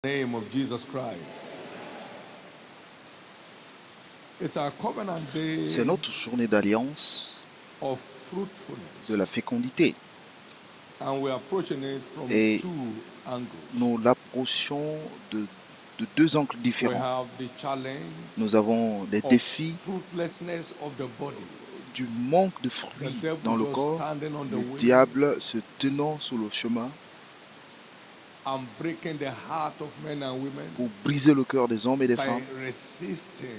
Name of Jesus Christ. It's our covenant C'est day notre journée d'alliance of fruitfulness, de la fécondité and we're approaching it from et two angles. nous l'approchons de deux angles We différents. have the challenge Nous avons des of défis fruitlessness of the body. du manque de The fruits devil dans le just corps, standing on the le way diable se tenant sur le chemin and breaking the heart of men and women pour briser le cœur des hommes et des by femmes resisting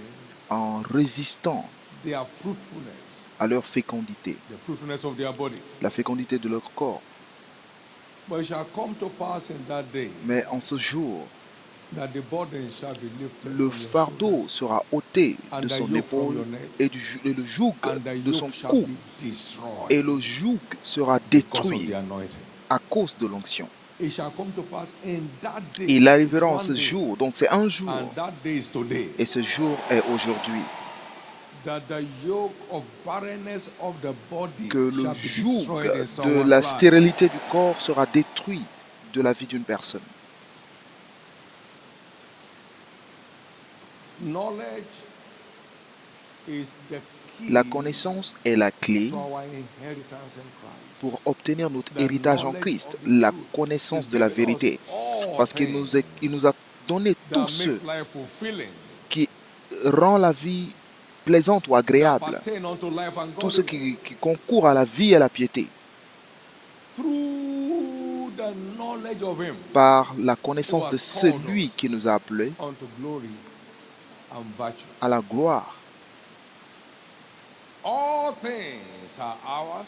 en résistant their fruitfulness, à leur fécondité, the fruitfulness of their body. la fécondité de leur corps. But it shall come to pass in that day Mais en ce jour, that the burden shall be lifted le from your fardeau shoulders, sera ôté and de the son yoke from épaule your neck, et et le joug and the de son yoke shall cou, be destroyed et le joug sera because of détruit the anointing. à cause de l'onction. It shall come to pass in that day. Il arrivera en It's ce one day, jour, donc c'est un jour, and that day is today, et ce jour est aujourd'hui, that the yoke of barrenness of the body que le shall be joug destroyed in de someone's la life. stérilité du corps sera détruit de la vie d'une personne. Knowledge is the key La connaissance est la clé to our inheritance in Christ. pour obtenir notre The héritage en knowledge Christ, of the la truth. connaissance He's de la given us vérité, all parce qu'il things nous a donné that tout ce makes life fulfilling, qui rend la vie plaisante ou that agréable, pertain unto life and tout ce godliness, qui concourt à la vie et à la piété, through the knowledge of him par la who connaissance de has called celui us qui nous a appelés unto glory and virtue. à la gloire. All things are ours,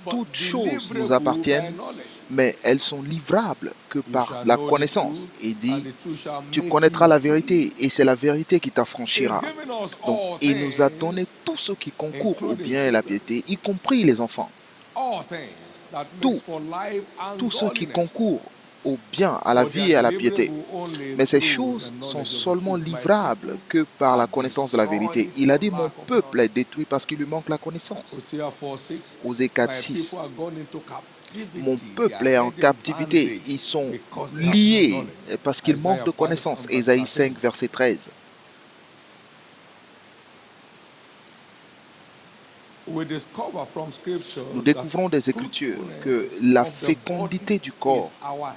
but Toutes choses deliverable nous by appartiennent, knowledge. mais elles sont livrables que You par shall la know the connaissance. truth, Il dit, and the truth shall tu make connaîtras you la free. vérité et c'est la vérité qui He's t'affranchira. given us Donc, all il nous a things, donné tout ce qui concourt au including bien et la children. piété, y compris les enfants. All things that Tout, makes for life and tout ce qui godliness. concourt au bien, à la But they vie et are à la piété. deliverable only Mais ces through the choses sont knowledge of the seulement truth. My livrables people que par la are connaissance de la vérité. destroyed Il a for dit, mon lack of peuple knowledge. est détruit parce qu'il lui manque la connaissance. Hosea 4:6. Osée 4, My 6. people are gone into captivity. Mon They peuple are est en held in captivité. bondage Ils sont because they have no liés knowledge. parce qu'ils manquent Isaiah de 5 connaissance. and verse Ésaïe 13. 5, verset 13. We discover from scriptures Nous that découvrons des Écritures que fruitfulness la of the fécondité body du corps is our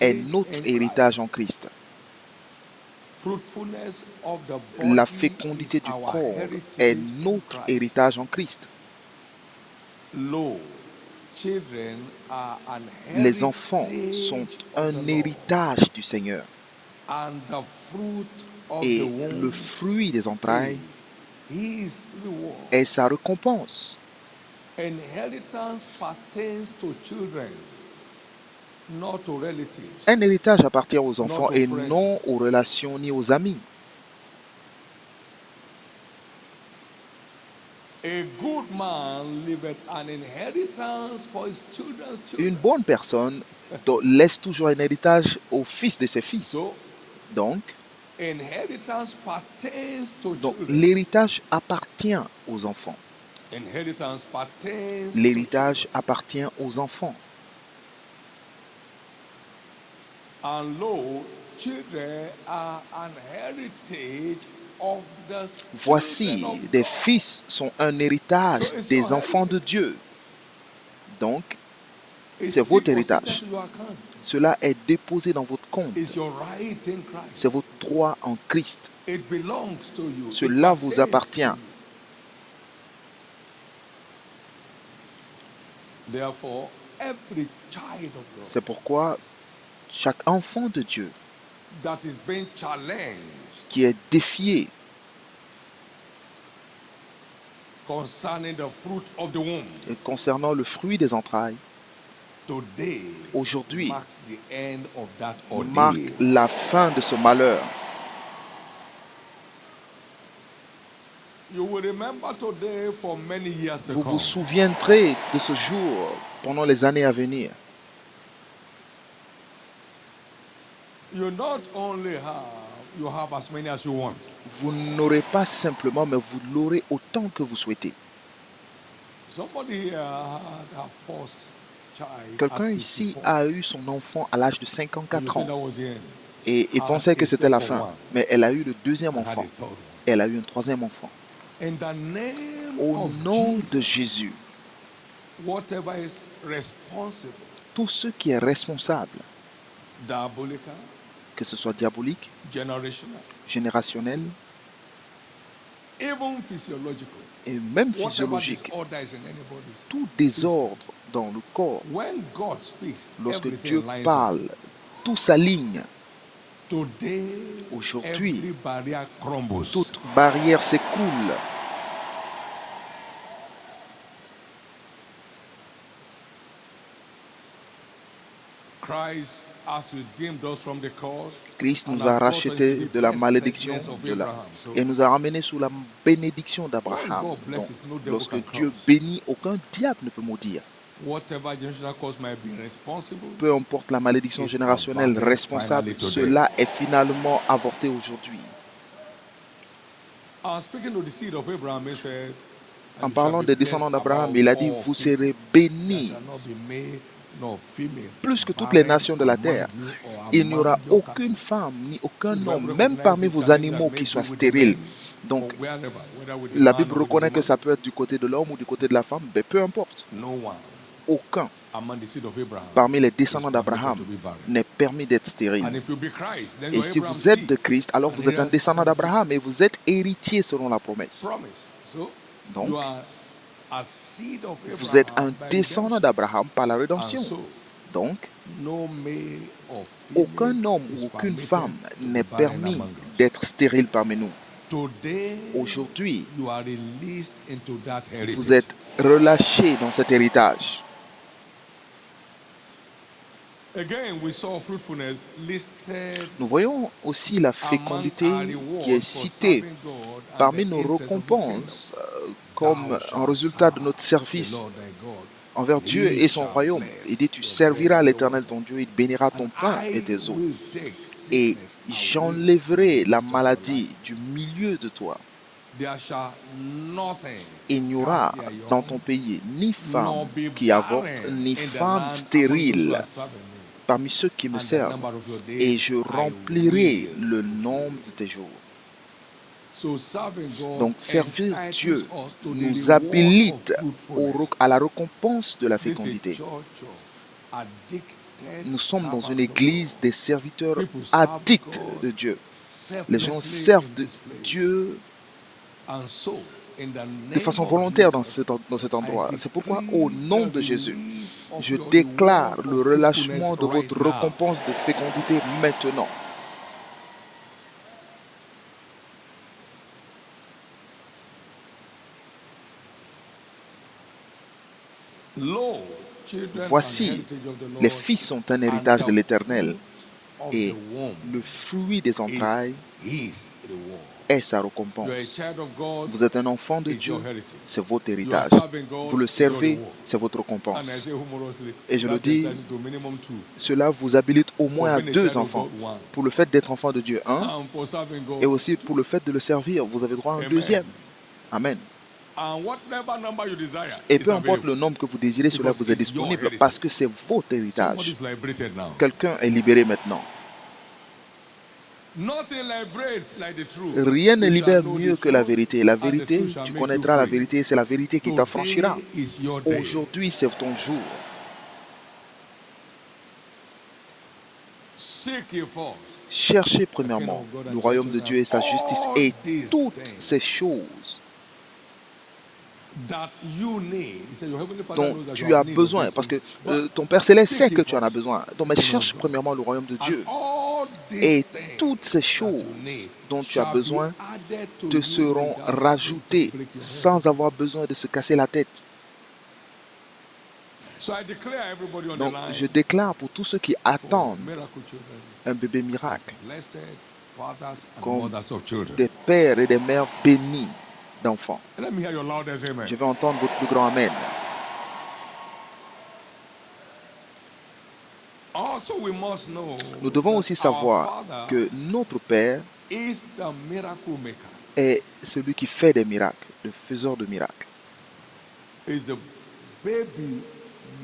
est heritage notre in héritage Christ. en Christ. Fruitfulness of the La body fécondité is du our corps heritage est in notre Christ. héritage en Christ. Lo, children are an Les enfants sont heritage of un the Lord, héritage du Seigneur. and the fruit of the Et le womb fruit des entrailles is his reward. est sa récompense. Inheritance pertains to children, not to relatives. Un héritage appartient aux enfants to et friends. non aux relations ni aux amis. A good man leaveth an inheritance for his children's children. Une bonne personne laisse toujours un héritage au fils de ses fils. So, Donc, inheritance pertains to donc children. l'héritage appartient aux enfants. Inheritance pertains to L'héritage appartient aux enfants. children. And lo, children are an heritage of the Voici, children of des God. fils sont un héritage So it's des your enfants de heritage. Dieu. Donc, It's c'est votre deposited héritage. to your account. Cela est déposé dans votre compte. It's your right in Christ. C'est votre droit en Christ. It belongs to you. It Cela vous pertains appartient. to you. Therefore, every child of God C'est pourquoi chaque enfant de Dieu that is being challenged qui est défié concerning the fruit of the womb concernant le fruit des entrailles, today aujourd'hui, marks the end of that marque ordeal. la fin de ce malheur. You will remember today for many years to Vous come. vous souviendrez de ce jour pendant les années à venir. You not only you have as many as you want. Vous n'aurez pas simplement, mais vous l'aurez autant que vous souhaitez. Somebody here had her first child. Quelqu'un at ici 54. a eu son enfant à l'âge de You 54 think that ans. was the end? Et il pensait que c'était la fin. Mais elle a eu le deuxième and had enfant. a third one. Elle a eu un troisième enfant. In the name Au of nom de Jesus, Jésus, whatever is responsible, tout ce qui est responsable, diabolical, que ce soit diabolique, generational, générationnel even physiological, et même whatever physiologique, disorder is in anybody's tout system, désordre dans le corps, when God speaks, lorsque everything Dieu lines up. parle, tout s'aligne. Today, Aujourd'hui, every barrier crumbles. toute barrière s'écoule. Christ has redeemed us from the curse Christ and nous a has brought us rachetés into the de la blessed malédiction segments of de la, Abraham. So et nous a ramenés sous la bénédiction when d'Abraham. God Donc, blesses, no devil lorsque can Dieu curse. bénit, aucun diable ne peut maudire. Whatever generational cause might be responsible, Peu importe la malédiction is générationnelle averted responsable, finally today. cela est finalement avorté aujourd'hui. Speaking to the seed of Abraham, he said, En "And you parlant shall be des blessed descendants d'Abraham, above il a dit, all vous people. serez There bénis shall not be male nor female, plus que toutes les barren nations de la terre. among you or Il n'y aura among your aucune cattle." femme ni aucun So the homme, Bible même recognizes parmi this vos challenge animaux that qui may soient be with the stériles. men Donc, or wherever, whether with the la man Bible or with the reconnaît que woman. ça peut être du côté de l'homme ou du côté de la femme, mais peu importe. No one Aucun among the seed of Abraham parmi les is descendants permitted d'Abraham to be barren. n'est permis d'être And stérile. if you be Christ, then Et you're si Abraham's vous êtes seed. de Christ, alors And vous êtes un heirs descendant according to d'Abraham et vous êtes héritier selon la promesse. promise. So Donc, you are a seed of vous êtes un Abraham by descendant redemption. d'Abraham par la And rédemption. so Donc, no male or aucun female homme is ou aucune permitted femme to n'est be barren permis among us. d'être stérile parmi nous. Today, Aujourd'hui, you are released into that heritage. vous êtes relâchés dans cet héritage. Again, we saw fruitfulness listed Nous voyons aussi la fécondité among our qui rewards est for citée serving God and parmi the nos interests of His récompenses kingdom. comme Thou un shalt résultat de serve notre the service Lord thy God. envers Dieu He et son shall royaume. bless Il dit, tu your serviras bread and l'Éternel your ton Dieu, il bénira ton And pain I et tes eaux. will take Et sickness away j'enlèverai from la the midst of your maladie life. du milieu de toi. There shall nothing Il n'y aura cast their young, dans ton pays ni nor femme be qui avorte, barren ni in the femme land among those who stérile are serving me. parmi ceux qui me And the servent. number of your Et days je I remplirai will le fulfill. nombre de tes jours. So serving God Donc servir entitles Dieu us to the nous reward habilite of fruitfulness. à la récompense de la This is fécondité. church of addicted Nous sommes dans servants une of église God. des serviteurs People serve addicts God de Dieu. Les gens selflessly servent in de this place. Dieu And so, in the de name façon of volontaire dans Jesus, cet endroit. I C'est pourquoi, decree au nom the de Jésus, release of je your déclare reward le of relâchement de fruitfulness right votre now. récompense de fécondité maintenant. Lo, children Voici, an heritage of the Lord, les fils sont un and héritage de the l'Éternel, fruit of et the womb le fruit des entrailles is his reward. est sa You are a récompense. child of God, Vous êtes un enfant de it's Dieu, your heritage. c'est votre You are héritage. serving God, Vous le it's your servez, reward. c'est votre And I récompense. say humorously, Et je le that dis, entities to minimum two. cela vous habilite au For moins à being a 2 child of enfants. God, one. Pour le fait d'être enfant de Dieu, un, And for serving God, et aussi pour le fait de le servir, vous avez droit à un Amen. deuxième. Amen. and whatever number you desire Et is peu importe available. le nombre que vous désirez, cela Because vous est it's your disponible heritage. parce que c'est votre Somebody héritage. is liberated now. Quelqu'un est libéré maintenant. Nothing liberates like the truth. Rien ne You libère shall know mieux the que la truth, vérité. La and the vérité, truth shall tu make connaîtras you la free. vérité et c'est la vérité qui t'affranchira. Today is your day. Aujourd'hui, c'est ton jour. Seek ye first Cherchez premièrement le royaume de Dieu et sa justice et toutes ces choses that you need. He said, your heavenly Father dont knows that tu you as have need of besoin. these Parce que things. But ton Père Céleste sait seek que ye tu en as first besoin. Donc, mais cherche premièrement le royaume de Dieu. and all these Et things toutes ces that you choses need dont tu as shall be besoin added to te you seront without you rajoutées to break your head. sans avoir besoin de se casser la tête. So I declare everybody on Donc, the line je déclare pour tous ceux qui for attendent miracle children, un bébé as miracle, blessed fathers and comme mothers of children. des pères et des mères bénis d'enfants. Let me hear your loudest amen. Je vais entendre votre plus grand Amen. Also, we must know Nous devons that aussi our savoir Father que notre Père is the miracle maker. est celui qui fait des miracles, le faiseur de miracles. Is the baby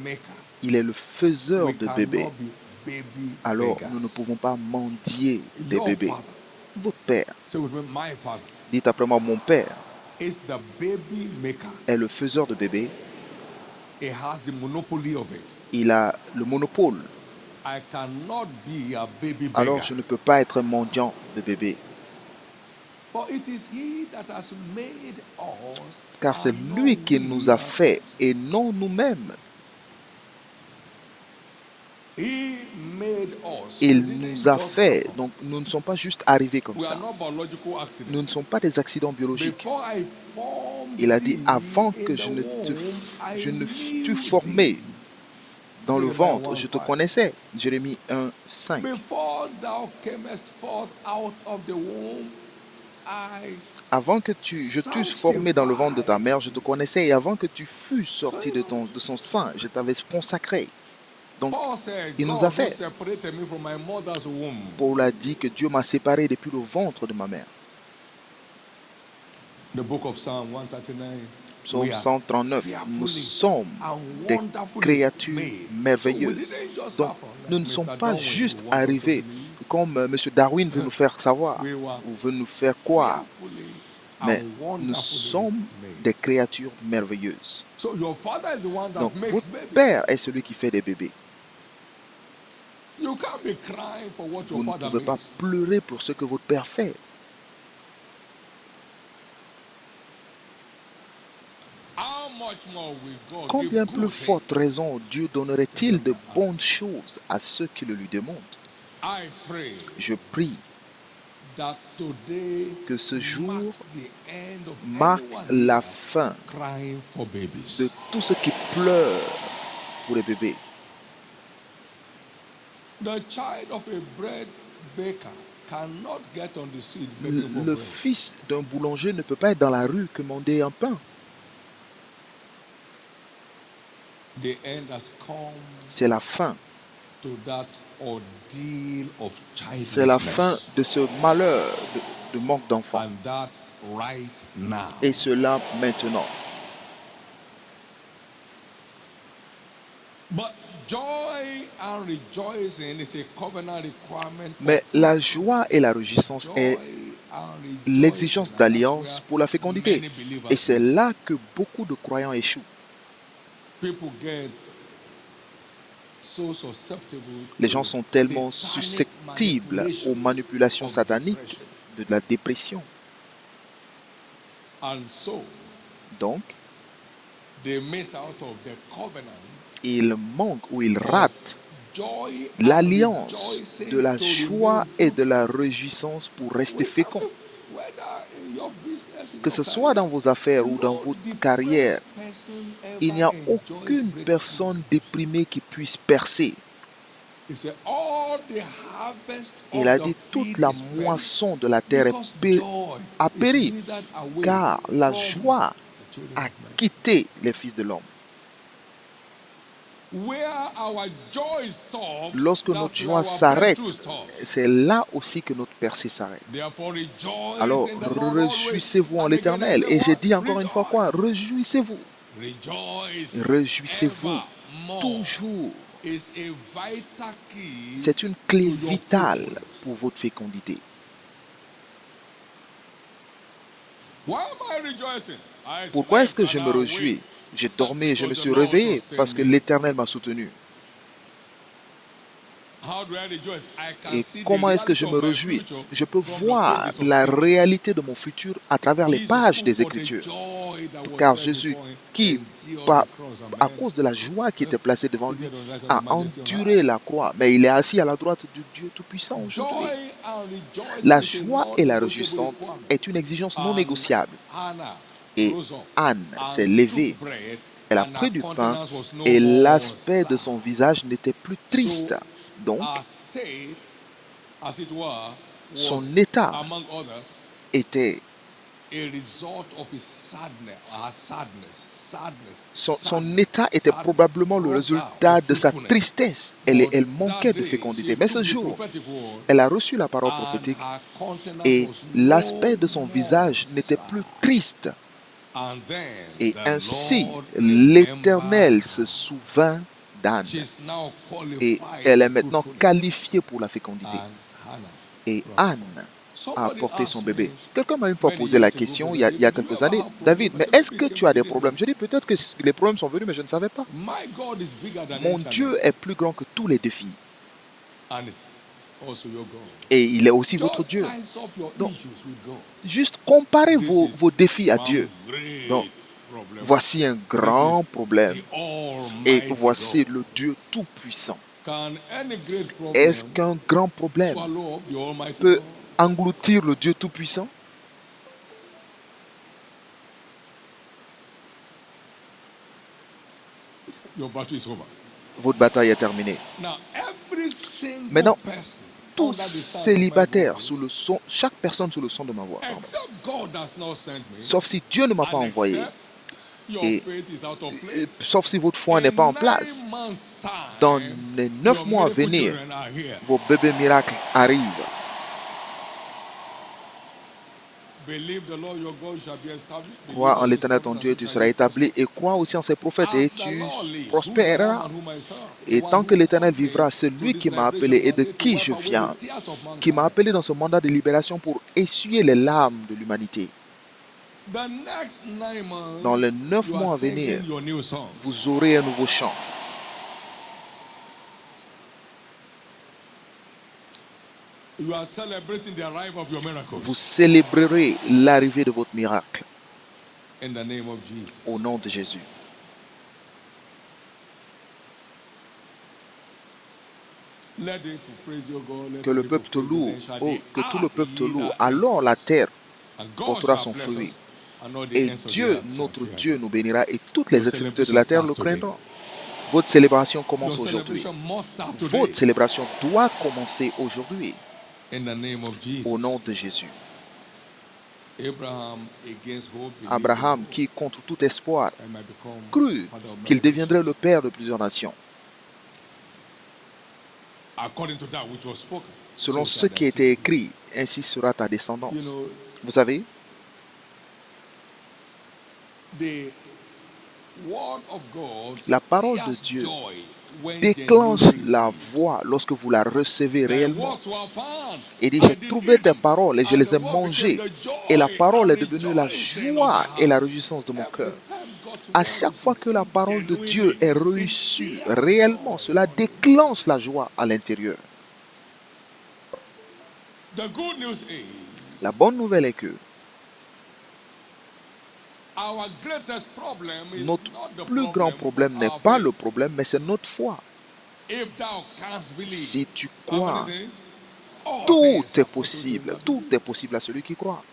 maker. Il est le faiseur We de cannot bébés. be baby alors beggars. nous ne pouvons pas mendier des Your bébés. father, Votre père, say with me, my father, dites après moi, mon père is the baby maker. est le faiseur de bébés. He has the monopoly of it. Il a le monopole. I cannot be a baby Alors beggar. je ne peux pas être mendiant de bébés. For it is he that has made us, Car c'est and lui not qui we nous a fait ourselves. et non nous-mêmes. He made us. Il We didn't nous a just fait. happen. Donc nous ne sommes pas juste arrivés comme We are ça. not biological accidents. Nous ne sommes pas des accidents biologiques. Before I formed Il a dit, thee avant in que the womb, je ne I fus knew formé thee. dans le Jeremiah ventre, je te 1:5. connaissais. Jérémie 1, 5. Before thou camest forth out of the womb, Avant que je t'eusse formé dans le ventre de ta mère, je te connaissais. Et avant que tu fusses sorti de son sein, je t'avais consacré. Donc, Paul said, il nous a God who fait. separated me from my mother's womb. Paul a dit que Dieu m'a séparé depuis le ventre de ma mère. The book of Psalm 139. Psaume 139. Nous sommes des créatures merveilleuses. Donc, nous ne sommes pas juste arrivés comme M. Darwin veut nous faire savoir ou veut nous faire croire. Mais nous sommes des créatures merveilleuses. Donc, votre père est celui qui fait des bébés. Vous ne pouvez pas pleurer pour ce que votre père fait. Combien plus forte raison Dieu donnerait-il de bonnes choses à ceux qui le lui demandent? Je prie que ce jour marque la fin de tous ceux qui pleurent pour les bébés. Le fils d'un boulanger ne peut pas être dans la rue commander un pain. C'est la fin. C'est la fin de ce malheur de manque d'enfants. Et cela maintenant. Mais la joie et la réjouissance est l'exigence d'alliance pour la fécondité. Et c'est là que beaucoup de croyants échouent. Les gens sont tellement susceptibles aux manipulations sataniques de la dépression. Donc, ils manquent ou ils ratent l'alliance de la joie et de la réjouissance pour rester féconds. Que ce soit dans vos affaires ou dans votre carrière, il n'y a aucune personne déprimée qui puisse percer. Il a dit, toute la moisson de la terre a péri, car la joie a quitté les fils de l'homme. Lorsque notre joie s'arrête, c'est là aussi que notre percée s'arrête. Alors, réjouissez-vous en l'Éternel. Et j'ai dit encore une fois quoi? Réjouissez-vous. Réjouissez-vous toujours. C'est une clé vitale pour votre fécondité. Pourquoi est-ce que je me réjouis? J'ai dormi et je me suis réveillé parce que l'Éternel m'a soutenu. Et comment est-ce que je me réjouis? Je peux voir la réalité de mon futur à travers les pages des Écritures. Car Jésus, qui, à cause de la joie qui était placée devant lui, a enduré la croix, mais il est assis à la droite du Dieu Tout-Puissant aujourd'hui. La joie et la réjouissance est une exigence non négociable. Et Anne s'est levée, elle a pris du pain et l'aspect de son visage n'était plus triste. Donc, son état était... Son état était probablement le résultat de sa tristesse. Elle manquait de fécondité. Mais ce jour, elle a reçu la parole prophétique et l'aspect de son visage n'était plus triste. Et ainsi, l'Éternel se souvint d'Anne. She's now Et qualified elle est for maintenant fruitfulness. qualifiée pour la fécondité. And Hannah Et brought Anne forth. a Somebody porté son asked me bébé. Quelqu'un m'a une fois many posé la years ago, question, Brother il y a David, do quelques you ever années, have David, problems? I mais said, est-ce maybe que it came tu as from des you didn't know. problèmes? Je dis peut-être que les problèmes sont venus, mais je ne savais pas. My God is bigger than Mon internet, Dieu est plus grand que tous les défis. and it's also your God. Et il est aussi votre Just Dieu. size up your Donc, issues with God. juste comparez This vos is défis à one Dieu. Donc, great problem. voici un This grand is problème. the Et Almighty voici God. le Dieu Tout-Puissant. Can any great Est-ce problem qu'un grand problème swallow up the Almighty peut God? engloutir le Dieu Tout-Puissant? Your battle is over. Votre bataille est terminée. Now, every single Maintenant, person tous under the sound of my célibataires, voice, chaque personne sous le son de ma voix, pardon, except God has not sent me, sauf si Dieu ne m'a pas and envoyé, except your et faith is out of place, sauf si votre foi n'est in pas en 9 place, months' dans time, les 9 your mois à miracle venir, children are here. vos bébés miracles arrivent. Believe the Lord your God shall be established. Believe Crois en also his l'Éternel ton prophets, Dieu et and tu you seras shall établi, prosper. et crois aussi en ses prophètes et As the tu Lord lives, who's the prospéreras. one whom I serve? The Et one tant who que l'Éternel called me vivra, to celui this qui m'a liberation appelé et de mandate to qui wipe je away viens, the tears of qui m'a mankind. appelé dans ce mandat de libération pour essuyer les larmes de l'humanité. The next 9 Dans les months, 9 you are mois à singing venir, your new song. vous aurez un nouveau chant. You are celebrating the arrival of your miracles. Vous célébrerez l'arrivée de votre miracle In the name of Jesus. au nom de Jésus. Let the people praise your God. Let Que the le people peuple te praise loue, you, then shall oh, the que tout le earth peuple te yield loue. her Alors la terre And God portera shall son bless fruit. us, and all the Et ends of the Dieu, earth shall notre fear Dieu, him. nous bénira et toutes Your les extrémités de celebration la terre le starts today. craindront. Votre célébration Your commence aujourd'hui. celebration must start today. Votre célébration doit commencer aujourd'hui In the name of Jesus. au nom de Jésus. Abraham, against hope, believed Abraham, in hope, qui contre tout espoir, and might become crut father of qu'il many deviendrait nations. le père de plusieurs nations. According to that which was spoken. Selon so ce shall qui a thy été seed be. écrit, ainsi sera ta You descendance. know, Vous savez, the word of God la parole de stirs Dieu joy when déclenche genuinely la received. voix lorsque vous la recevez Thy réellement. words were found. Il dit, I j'ai did trouvé eat tes them, paroles et je and les the ai word became mangées. the joy Et la parole and est devenue la rejoicing of joie my et la heart. réjouissance de mon Every cœur. time God's À word chaque is fois que la received parole de Dieu genuinely, est it reçue stirs réellement, joy cela upon you. déclenche la joie à l'intérieur. The good news is La bonne nouvelle est que our greatest problem is notre not the plus grand problem problème of n'est our pas faith. le problème, mais c'est notre foi. If thou canst believe, Si tu how crois, many things? All tout things est are possible to possible. him that Tout believe. est possible à celui qui croit.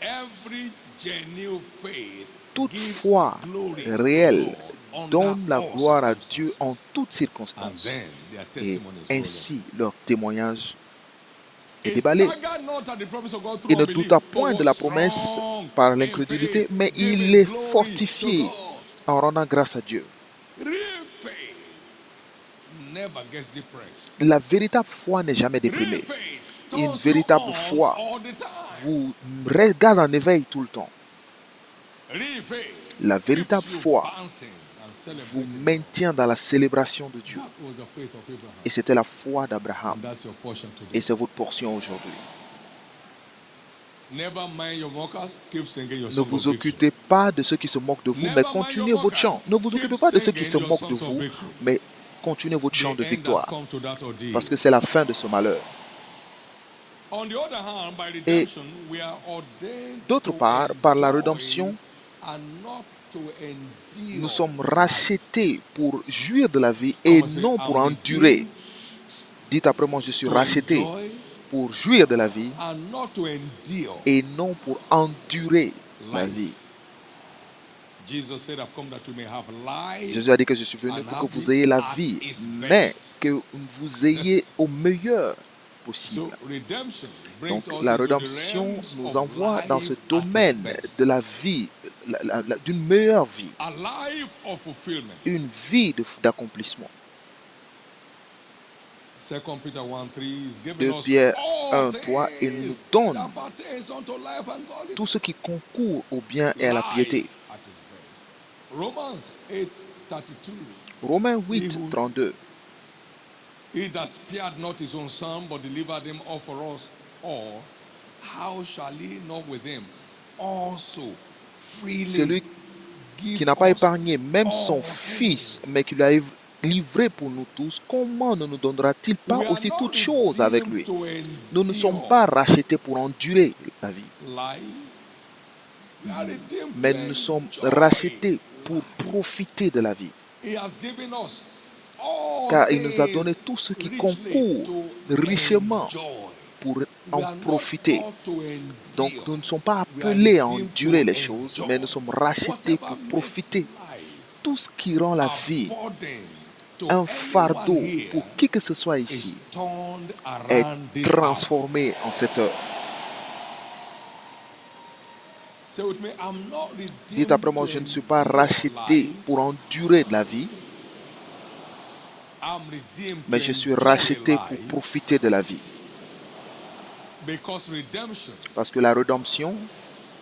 Every genuine faith Toute gives foi glory to réelle God under donne la all gloire à Dieu circumstances. en toutes And circonstances. then their Et testimonies roll ainsi, leur témoignage est in. It déballé. staggered not at the promise of God through Il ne unbelief, douta but point de was la promesse strong par in l'incrédulité, faith, mais il giving est glory to fortifié God. en rendant grâce à Dieu. Real faith never gets depressed. La véritable foi n'est jamais Real déprimée. faith Une turns you véritable on foi all the time. vous regarde en éveil tout le temps. Real faith La véritable keeps you foi bouncing and vous celebrating God. maintient dans la célébration de Dieu. That was the faith of Abraham. Et c'était la foi d'Abraham. And that's your portion Et today. c'est votre portion aujourd'hui. Never mind your mockers, keep singing your Ne song of vous victory. occupez pas de ceux qui se moquent de vous, mais continuez votre chant. Ne vous occupez pas de ceux qui se moquent de vous, mais continuez votre chant de The end has victoire. come to that ordeal. Parce que c'est la fin de ce malheur. On the other hand, by Et redemption, we are ordained d'autre to part, par la enjoy rédemption, and not to endure nous sommes life. rachetés pour jouir de la vie et Come on, say, non I'm pour endurer. redeemed Dites après moi, je suis to racheté enjoy pour jouir de la vie and not to endure et non pour endurer la life. vie. Jesus said, I've come that you may have life. Jésus a dit que je suis venu pour que vous ayez la vie, mais que vous ayez au meilleur possible. So redemption Donc brings us la into the rédemption realms nous of envoie dans ce life at domaine its best. de la vie, d'une meilleure vie, A life of fulfillment. une vie d'accomplissement. 2 Peter 1:3 is 2 giving us Pierre all un toit et nous donne that pertains unto life and godliness. tout ce qui concourt au bien et à la piété. Life at its best. Romans 8:32. Romains 8, 32. He that spared not his own son, but delivered him up for us all, how shall he not with him also freely Celui give qui n'a pas us épargné même son all Fils, mais qui l'a livré pour nous tous, comment ne nous donnera-t-il pas We are aussi not toutes choses avec lui? redeemed to Nous ne sommes endure pas rachetés pour endurer la vie, life. We are redeemed mais to nous sommes enjoy. rachetés pour profiter de la vie. He has given us all Car il nous a things donné tout ce qui richly concourt to richement enjoy. pour We en are not profiter. called to Donc endure. nous ne sommes pas We are appelés à redeemed endurer to les choses, enjoy. mais nous sommes rachetés Whatever pour makes profiter. life Tout ce qui rend la a vie burden to un anyone fardeau here pour qui que ce soit is ici turned est around this hour. transformé en cette heure. Say with me, I'm not redeemed Dites après moi, to je ne suis pas endure racheté life. pour endurer de la vie, I'm redeemed mais to je suis enjoy racheté pour life, profiter de la vie. because redemption Parce que la rédemption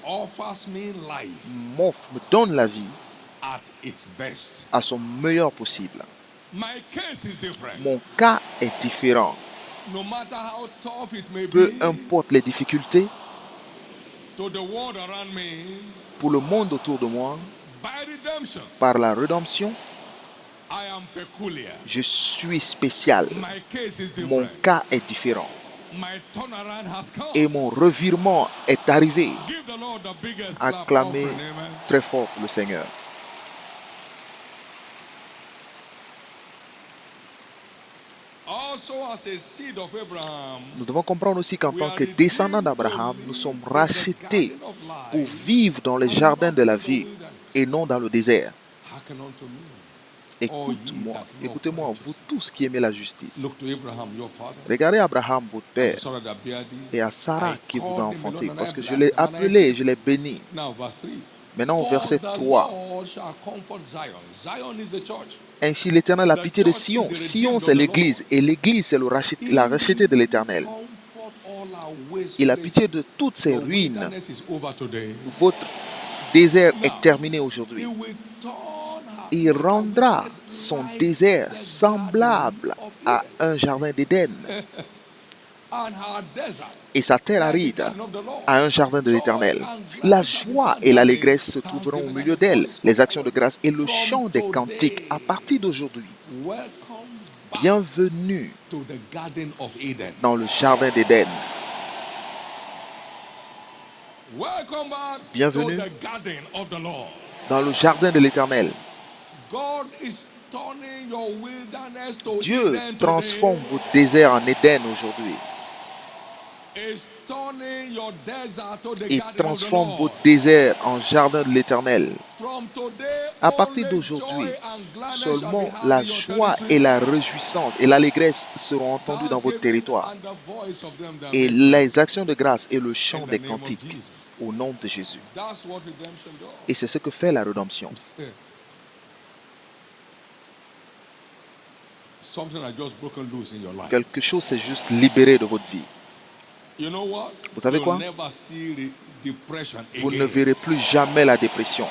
offers me life me donne la vie at its best. à son meilleur possible. My case is different. Mon cas est différent. No matter how tough it may Peu be importe les difficultés to the world around me, pour le monde autour de moi, by redemption, par la rédemption, I am peculiar. je suis spécial. My case is Mon different. cas est différent. My turnaround has come. Et mon revirement est arrivé. Give the Lord the biggest Acclamez clap offering, amen. très fort pour le Seigneur. Also as a seed of Abraham, Nous devons comprendre aussi qu'en we tant are que descendants redeemed to d'Abraham, nous live sommes in the rachetés garden of pour life vivre dans les and jardins not de la in the vie wilderness. et non dans le désert. Hearken unto me. Écoute-moi, écoutez-moi, vous tous qui aimez la justice. Look to Abraham, your father, Regardez Abraham, votre père, to Sarah that bare thee. et à Sarah I qui vous a called him enfanté, alone and parce I que je blessed l'ai him and I appelé et je l'ai béni. Now, verse 3. Maintenant, au For verset the 3. Lord shall comfort Zion. Zion is the church. Ainsi, l'Éternel a pitié de Sion. Sion, c'est l'Église, et l'Église, c'est la rachetée de l'Éternel. Comfort all our waste Il a pitié places. de toutes ces Your ruines. wilderness is over today. Votre désert est terminé aujourd'hui. He will turn her- Il rendra son like désert the semblable garden of à Eden, un jardin d'Éden and her desert et sa terre like the aride garden of the Lord. à un jardin de l'Éternel. La joie et l'allégresse se trouveront au milieu d'elle, les actions de grâce et le chant des cantiques à partir d'aujourd'hui. Welcome back Bienvenue to the garden of Eden. dans le jardin d'Éden. Welcome back Bienvenue to the garden of the Lord. Dans le jardin de l'Éternel. God is turning your wilderness to Dieu Eden transforme today. vos déserts en Éden aujourd'hui. Is turning your desert to the Il garden of the transforme Lord. vos déserts en jardin de l'Éternel. From today, À partir only d'aujourd'hui, joy and gladness seulement shall be heard la in your joie territory. et la réjouissance et l'allégresse seront entendues dans votre Thanksgiving territoire. and the voice of them that Et make les actions de grâce et le chant in the des name of cantiques Jesus. au nom de Jésus. That's what redemption does. Et c'est ce que fait la rédemption. Something has just broken loose in your life. Quelque chose s'est juste libéré de votre vie. You know what? Vous savez quoi? You'll never see depression Vous ne again. verrez plus jamais la dépression.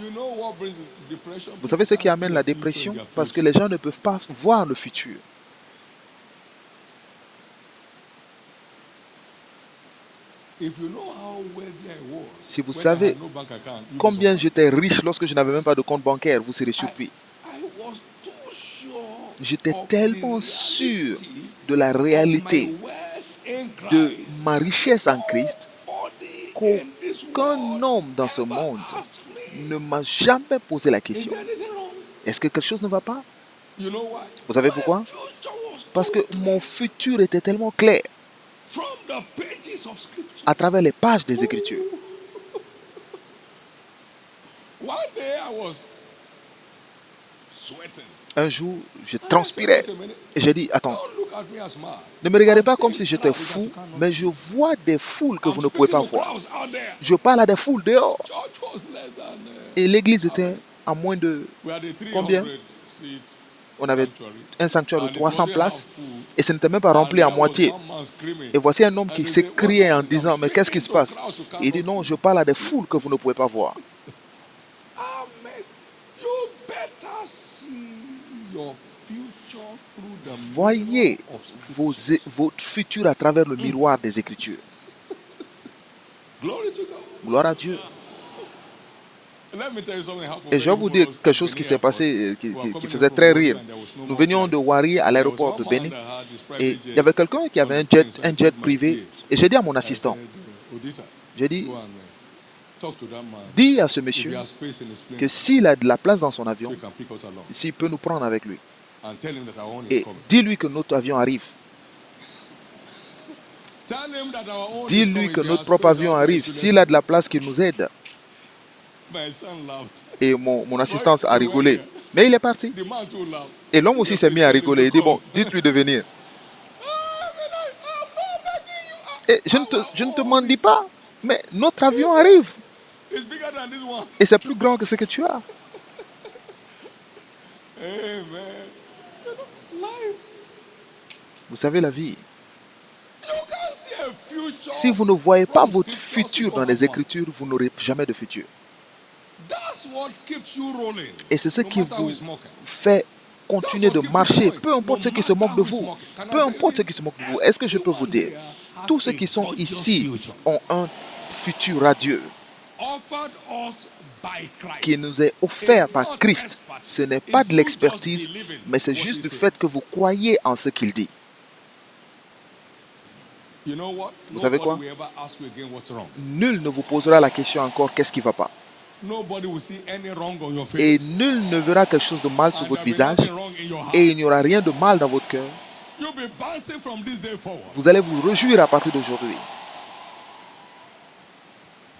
You know what brings depression? Vous savez ce qui amène la dépression? Parce que les gens ne peuvent pas voir le futur. If you know how wealthy I was, Si vous when I savez had no bank account, you'll be combien surprised. j'étais riche lorsque je n'avais même pas de compte bancaire, vous serez surpris. I was too sure J'étais of tellement the sûr reality de la of my réalité wealth in de Christ. ma richesse en Christ Nobody in this qu'aucun world homme dans ce ever monde asked me, ne m'a jamais posé la is question. there anything wrong? Est-ce que quelque chose ne va pas? You know why? Vous savez My pourquoi? future was Parce que too clear. mon futur était tellement clair From the pages of scripture. à travers les pages des Écritures. One day I was sweating. Un jour, je And I said, transpirais "Wait a minute. et j'ai dit, attends, Don't look at me as mad. ne me regardez pas I'm comme seeing si j'étais crowds that fou, you cannot mais see. je vois des foules que I'm vous ne pouvez pas speaking to voir. crowds out there. Je parle à des foules dehors. Church was less than Et l'église était à moins de we had a 300 combien? seat On avait sanctuary. un sanctuaire de And it 300 wasn't places half full. et ce n'était même pas And rempli à there was moitié. one man screaming. Et voici un homme And qui he said, s'écriait en "What's happening? disant, I'm mais qu'est-ce qui se speaking to passe? crowds you Il dit, cannot non, see." je parle à des foules que vous ne pouvez pas voir. Amen. You better see your future through the Voyez mirror of Scripture. votre futur à travers le miroir des Écritures. Glory to God. Gloire à Dieu. Let me tell you something happened Et je vais very vous dire humorous quelque at chose qui Benin s'est Airport. passé, We were qui coming faisait in from très Wari rire. and there was no Nous more venions flight. de Wari à There was l'aéroport one de man Bénin that had his et private il y jet avait quelqu'un qui on avait the plane, so I un jet told my privé. PA, Et j'ai dit à mon I assistant, said, Odita, j'ai dit, go and talk to that man. dis à ce If monsieur he has space in his plane, que s'il a de la place dans son so avion, he can pick us along. s'il peut nous prendre avec lui. And tell him that our own is Et coming. dis-lui que notre avion arrive. Tell him that our own is Dis-lui coming. que If he notre has propre space, avion our own arrive. is S'il a de la place, qu'il nous aide. My son laughed. Et mon assistance a He went rigolé. there. Mais il est parti. The man too laughed. Et l'homme aussi s'est mis à rigoler. Il dit, bon, dites-lui de venir. Et je ne te m'en dis pas, mais notre avion arrive. It's bigger than this one. Et c'est plus grand que ce que tu as. Amen. Life. Vous savez, la vie, You can't see a future. si vous ne voyez pas from votre scriptures futur to dans les come. Écritures, vous n'aurez jamais de futur. That's what keeps you rolling. Et c'est ce No qui matter who vous is smoking. fait continuer de marcher, peu importe ceux qui se moquent de vous. Peu importe ceux qui se moquent de vous. Est-ce que je peux vous dire, tous ceux qui sont ici ont un futur radieux Offered us by Christ. qui nous est offert par Christ. Ce n'est pas de l'expertise, mais c'est juste du fait que vous croyez en ce qu'il dit. You know what? Vous savez quoi? Nobody will ever ask you again what's wrong. Nul ne vous posera la question encore qu'est-ce qui ne va pas. Nobody will see any wrong on your face. Et nul ne verra quelque chose de mal sur And votre there'll be visage. nothing wrong in your heart. Et il n'y aura rien de mal dans votre cœur. You'll be bouncing from this day forward. Vous allez vous réjouir à partir d'aujourd'hui.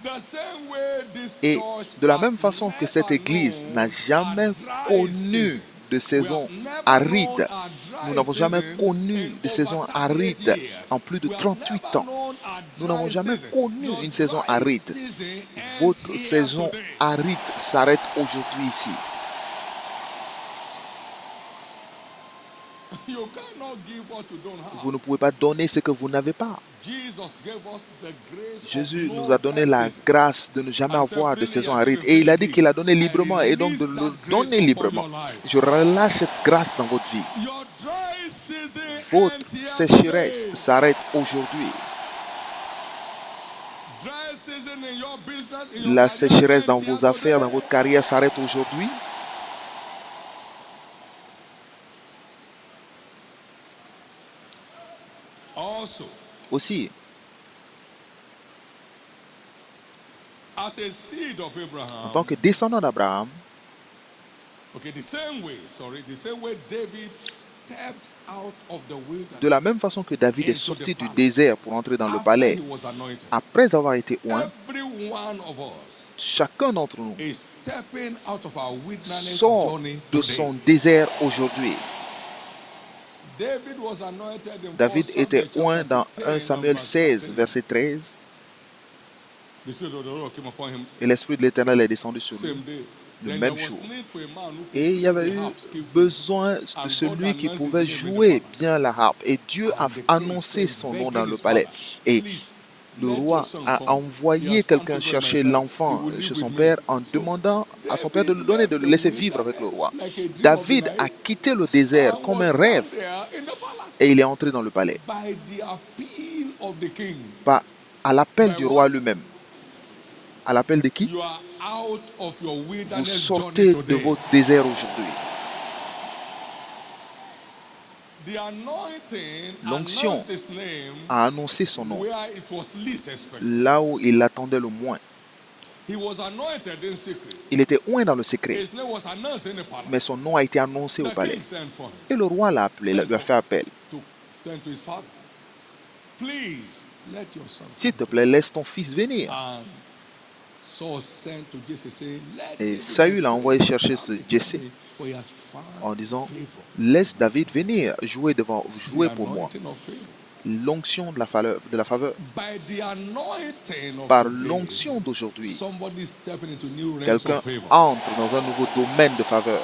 The same way this Et church de la has même façon que cette never église known n'a jamais a dry connu season. de saison We have never aride, known a dry nous n'avons jamais season connu in de saison over 38 aride years. en plus de We have 38 never ans. known a Nous dry n'avons jamais season. connu Your une saison dry aride. season ends Votre here saison today. aride s'arrête aujourd'hui ici. You cannot give what you don't have. Vous ne pouvez pas donner ce que vous n'avez pas. Jesus gave us the grace of Jésus no nous a donné la crisis. grâce de ne jamais avoir de saison aride. Et il a dit qu'il a donné librement et donc de le donner librement. Je relâche cette grâce dans votre vie. Your dry season Votre ends here sécheresse today. s'arrête aujourd'hui. Dry season in your business, in your La career sécheresse dans ends here vos affaires, dans today. votre carrière s'arrête aujourd'hui. Also, Aussi, as a seed of en Abraham, tant que descendant d'Abraham, okay, the same way David stepped out of the wilderness de la même façon que David est sorti du désert pour entrer dans le after palais, he was anointed, après avoir été oint, every one of us chacun d'entre nous is stepping out of our wilderness sort journey de today. son désert aujourd'hui. David was anointed in David 1 était Samuel oint chapter dans 16, 1 Samuel verse 16, 13. verset 13. The Spirit of the Lord came upon him Et l'Esprit de l'Éternel est descendu sur lui same day. le Then même there was jour. need for a man who Et il y avait could eu play harp skillfully. besoin de celui qui pouvait jouer bien la harpe. Et Dieu a annoncé son nom dans le palais. Et le roi a envoyé quelqu'un chercher l'enfant chez son père en demandant à son père de le donner, de le laisser vivre avec le roi. David a quitté le désert comme un rêve et il est entré dans le palais By the appeal of the king, à l'appel du roi lui-même. À l'appel de qui? you are out of your Vous wilderness sortez journey de today. votre désert aujourd'hui. The anointing L'onction announced his name a annoncé son nom where it was least expected. là où il l'attendait le moins. He was anointed in secret. Il était oint dans le secret, His name was announced in the palace. mais son nom a été annoncé au The palais. king sent for him Et le roi l'a appelé, lui a fait appel. to send to his father. Please let your son. S'il te plaît, laisse ton fils venir. And Saul sent to Jesse saying, let Et David Saül a come envoyé to chercher the ce palace, Jesse for he has found en disant, favor. laisse David venir jouer The pour moi. anointing of favor. L'onction de la faveur. By the anointing of Par today, l'onction d'aujourd'hui, somebody is stepping into new realms quelqu'un of favor. entre dans un nouveau domaine de faveur.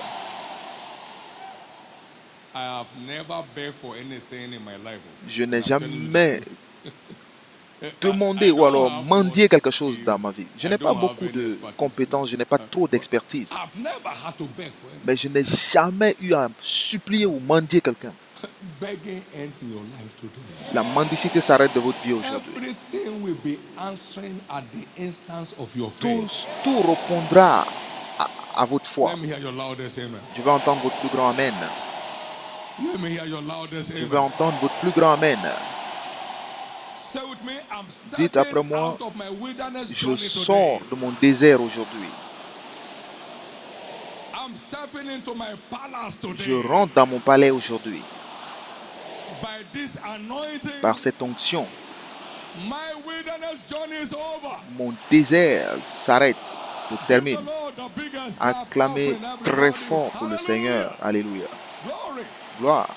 I have never begged for anything in my life. Je n'ai I'm telling you the jamais truth. demandé I ou don't alors have mendié much quelque chose skill. dans ma vie. Je I n'ai pas don't have beaucoup any de expertise. compétences, je n'ai pas trop d'expertise. I've never had to beg for anything. Mais je n'ai jamais eu à supplier ou mendier quelqu'un. Begging ends in your life today. La mendicité s'arrête de votre vie aujourd'hui. Everything will be answering at the instance of your Tout, faith. tout répondra à votre foi. Let me hear your loudest amen. Je vais entendre votre plus grand amen. Let me hear your loudest Je vais amen. entendre votre plus grand amen. Say with me, I'm Dites après stepping moi, out of my wilderness je journey sors today. de mon désert aujourd'hui. I'm stepping into my palace today. Je rentre dans mon palais aujourd'hui. By this anointing, Par cette onction, my wilderness journey is over. mon désert s'arrête. Je termine. The Lord, the biggest Acclamez clap offering, très everybody. fort pour le Seigneur. Hallelujah. Alléluia. Glory. Gloire.